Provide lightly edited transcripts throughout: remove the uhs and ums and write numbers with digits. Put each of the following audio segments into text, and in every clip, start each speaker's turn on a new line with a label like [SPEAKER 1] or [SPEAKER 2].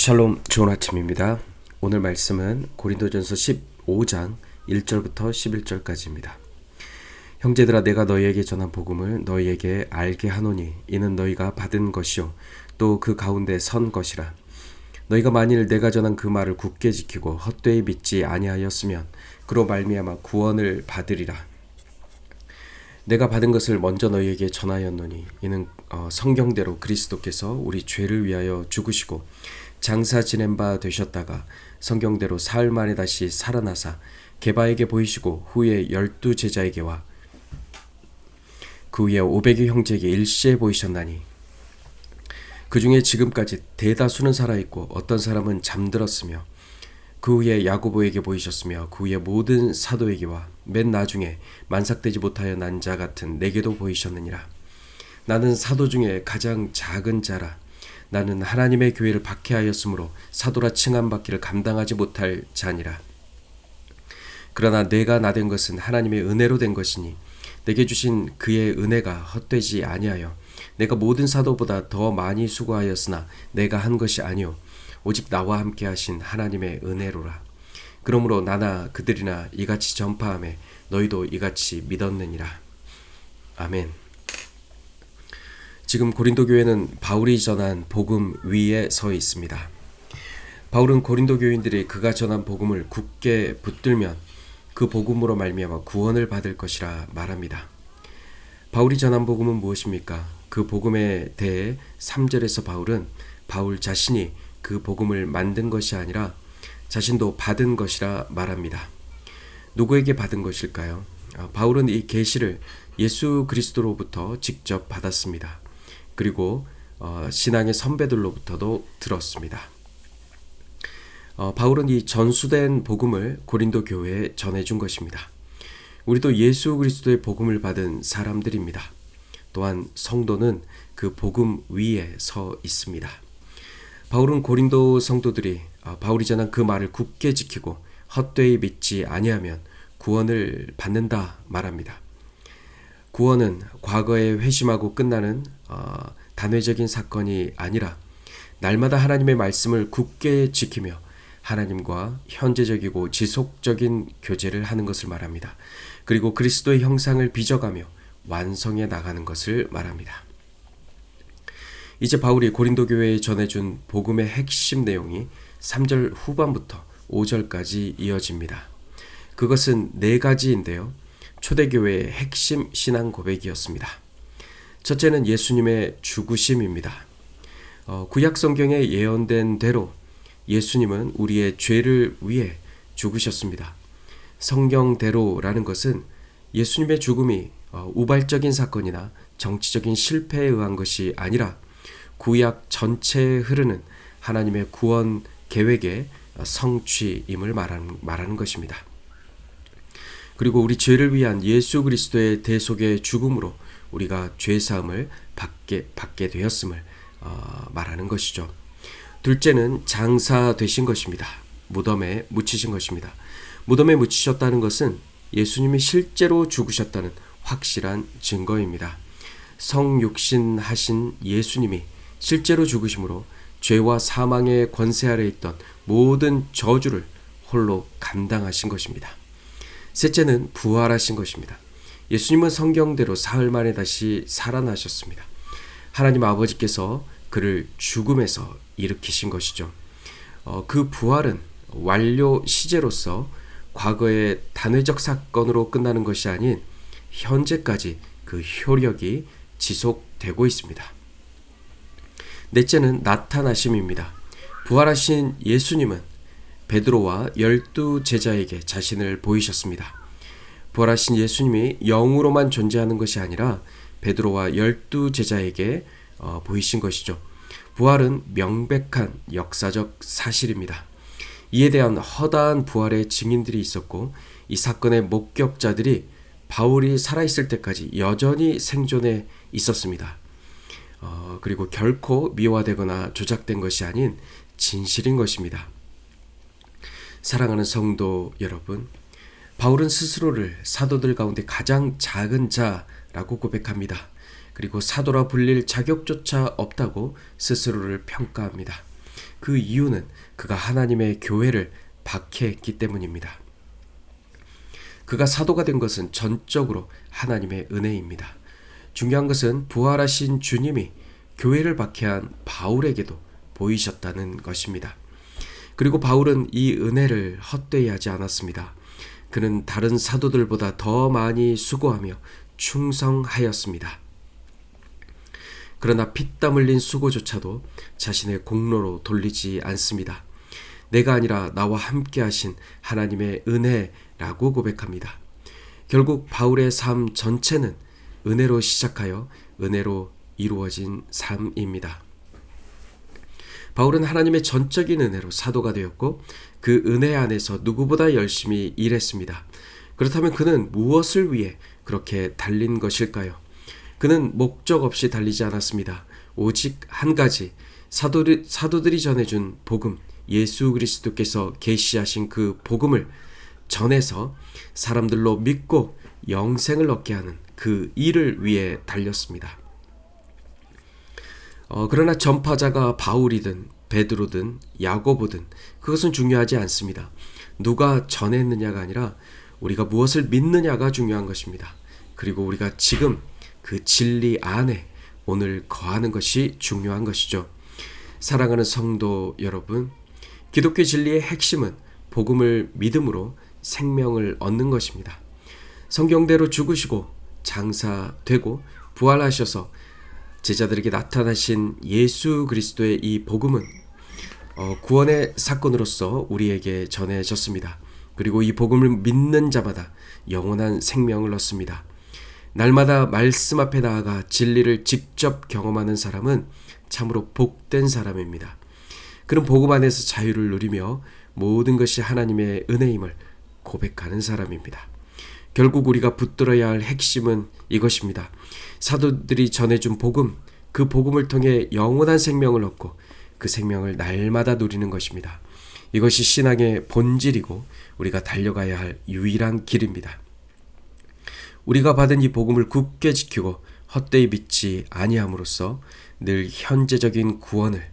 [SPEAKER 1] 샬롬, 좋은 아침입니다. 오늘 말씀은 고린도전서 15장 1절부터 11절까지입니다. 형제들아, 내가 너희에게 전한 복음을 너희에게 알게 하노니 이는 너희가 받은 것이요 또 그 가운데 선 것이라. 너희가 만일 내가 전한 그 말을 굳게 지키고 헛되이 믿지 아니하였으면 그로 말미암아 구원을 받으리라. 내가 받은 것을 먼저 너희에게 전하였노니 이는 성경대로 그리스도께서 우리 죄를 위하여 죽으시고 장사 지낸 바 되셨다가 성경대로 사흘 만에 다시 살아나사 게바에게 보이시고 후에 12 제자에게와 그 위에 500의 형제에게 일시에 보이셨나니 그 중에 지금까지 대다수는 살아있고 어떤 사람은 잠들었으며 그 후에 야고보에게 보이셨으며 그 후에 모든 사도에게와 맨 나중에 만삭되지 못하여 난 자 같은 내게도 보이셨느니라. 나는 사도 중에 가장 작은 자라. 나는 하나님의 교회를 박해하였으므로 사도라 칭함받기를 감당하지 못할 자니라. 그러나 내가 나된 것은 하나님의 은혜로 된 것이니 내게 주신 그의 은혜가 헛되지 아니하여 내가 모든 사도보다 더 많이 수고하였으나 내가 한 것이 아니요 오직 나와 함께 하신 하나님의 은혜로라. 그러므로 나나 그들이나 이같이 전파하며 너희도 이같이 믿었느니라. 아멘. 지금 고린도 교회는 바울이 전한 복음 위에 서 있습니다. 바울은 고린도 교인들이 그가 전한 복음을 굳게 붙들면 그 복음으로 말미암아 구원을 받을 것이라 말합니다. 바울이 전한 복음은 무엇입니까? 그 복음에 대해 3절에서 바울은 바울 자신이 그 복음을 만든 것이 아니라 자신도 받은 것이라 말합니다. 누구에게 받은 것일까요? 바울은 이 계시를 예수 그리스도로부터 직접 받았습니다. 그리고 신앙의 선배들로부터도 들었습니다. 바울은 이 전수된 복음을 고린도 교회에 전해준 것입니다. 우리도 예수 그리스도의 복음을 받은 사람들입니다. 또한 성도는 그 복음 위에 서 있습니다. 바울은 고린도 성도들이 바울이 전한 그 말을 굳게 지키고 헛되이 믿지 아니하면 구원을 받는다 말합니다. 구원은 과거에 회심하고 끝나는 단회적인 사건이 아니라 날마다 하나님의 말씀을 굳게 지키며 하나님과 현재적이고 지속적인 교제를 하는 것을 말합니다. 그리고 그리스도의 형상을 빚어가며 완성해 나가는 것을 말합니다. 이제 바울이 고린도 교회에 전해준 복음의 핵심 내용이 3절 후반부터 5절까지 이어집니다. 그것은 4가지인데요. 초대교회의 핵심 신앙 고백이었습니다. 첫째는 예수님의 죽으심입니다. 구약 성경에 예언된 대로 예수님은 우리의 죄를 위해 죽으셨습니다. 성경대로라는 것은 예수님의 죽음이 우발적인 사건이나 정치적인 실패에 의한 것이 아니라 구약 전체에 흐르는 하나님의 구원 계획의 성취임을 말하는 것입니다. 그리고 우리 죄를 위한 예수 그리스도의 대속의 죽음으로 우리가 죄사함을 받게 되었음을 말하는 것이죠. 둘째는 장사되신 것입니다. 무덤에 묻히신 것입니다. 무덤에 묻히셨다는 것은 예수님이 실제로 죽으셨다는 확실한 증거입니다. 성육신하신 예수님이 실제로 죽으심으로 죄와 사망의 권세 아래 있던 모든 저주를 홀로 감당하신 것입니다. 셋째는 부활하신 것입니다. 예수님은 성경대로 사흘 만에 다시 살아나셨습니다. 하나님 아버지께서 그를 죽음에서 일으키신 것이죠. 그 부활은 완료 시제로서 과거의 단회적 사건으로 끝나는 것이 아닌 현재까지 그 효력이 지속되고 있습니다. 넷째는 나타나심입니다. 부활하신 예수님은 베드로와 12 제자에게 자신을 보이셨습니다. 부활하신 예수님이 영으로만 존재하는 것이 아니라 베드로와 12 제자에게 보이신 것이죠. 부활은 명백한 역사적 사실입니다. 이에 대한 허다한 부활의 증인들이 있었고 이 사건의 목격자들이 바울이 살아있을 때까지 여전히 생존해 있었습니다. 그리고 결코 미화되거나 조작된 것이 아닌 진실인 것입니다. 사랑하는 성도 여러분, 바울은 스스로를 사도들 가운데 가장 작은 자라고 고백합니다. 그리고 사도라 불릴 자격조차 없다고 스스로를 평가합니다. 그 이유는 그가 하나님의 교회를 박해했기 때문입니다. 그가 사도가 된 것은 전적으로 하나님의 은혜입니다. 중요한 것은 부활하신 주님이 교회를 박해한 바울에게도 보이셨다는 것입니다. 그리고 바울은 이 은혜를 헛되이 하지 않았습니다. 그는 다른 사도들보다 더 많이 수고하며 충성하였습니다. 그러나 피땀 흘린 수고조차도 자신의 공로로 돌리지 않습니다. 내가 아니라 나와 함께 하신 하나님의 은혜라고 고백합니다. 결국 바울의 삶 전체는 은혜로 시작하여 은혜로 이루어진 삶입니다. 바울은 하나님의 전적인 은혜로 사도가 되었고 그 은혜 안에서 누구보다 열심히 일했습니다. 그렇다면 그는 무엇을 위해 그렇게 달린 것일까요? 그는 목적 없이 달리지 않았습니다. 오직 한 가지, 사도들이 전해준 복음, 예수 그리스도께서 계시하신 그 복음을 전해서 사람들로 믿고 영생을 얻게 하는 그 일을 위해 달렸습니다. 그러나 전파자가 바울이든 베드로든 야고보든 그것은 중요하지 않습니다. 누가 전했느냐가 아니라 우리가 무엇을 믿느냐가 중요한 것입니다. 그리고 우리가 지금 그 진리 안에 오늘 거하는 것이 중요한 것이죠. 사랑하는 성도 여러분, 기독교 진리의 핵심은 복음을 믿음으로 생명을 얻는 것입니다. 성경대로 죽으시고 장사되고 부활하셔서 제자들에게 나타나신 예수 그리스도의 이 복음은 구원의 사건으로서 우리에게 전해졌습니다. 그리고 이 복음을 믿는 자마다 영원한 생명을 얻습니다. 날마다 말씀 앞에 나아가 진리를 직접 경험하는 사람은 참으로 복된 사람입니다. 그런 복음 안에서 자유를 누리며 모든 것이 하나님의 은혜임을 고백하는 사람입니다. 결국 우리가 붙들어야 할 핵심은 이것입니다. 사도들이 전해준 복음, 그 복음을 통해 영원한 생명을 얻고 그 생명을 날마다 누리는 것입니다. 이것이 신앙의 본질이고 우리가 달려가야 할 유일한 길입니다. 우리가 받은 이 복음을 굳게 지키고 헛되이 믿지 아니함으로써 늘 현재적인 구원을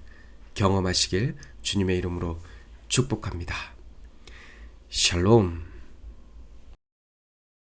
[SPEAKER 1] 경험하시길 주님의 이름으로 축복합니다. 샬롬.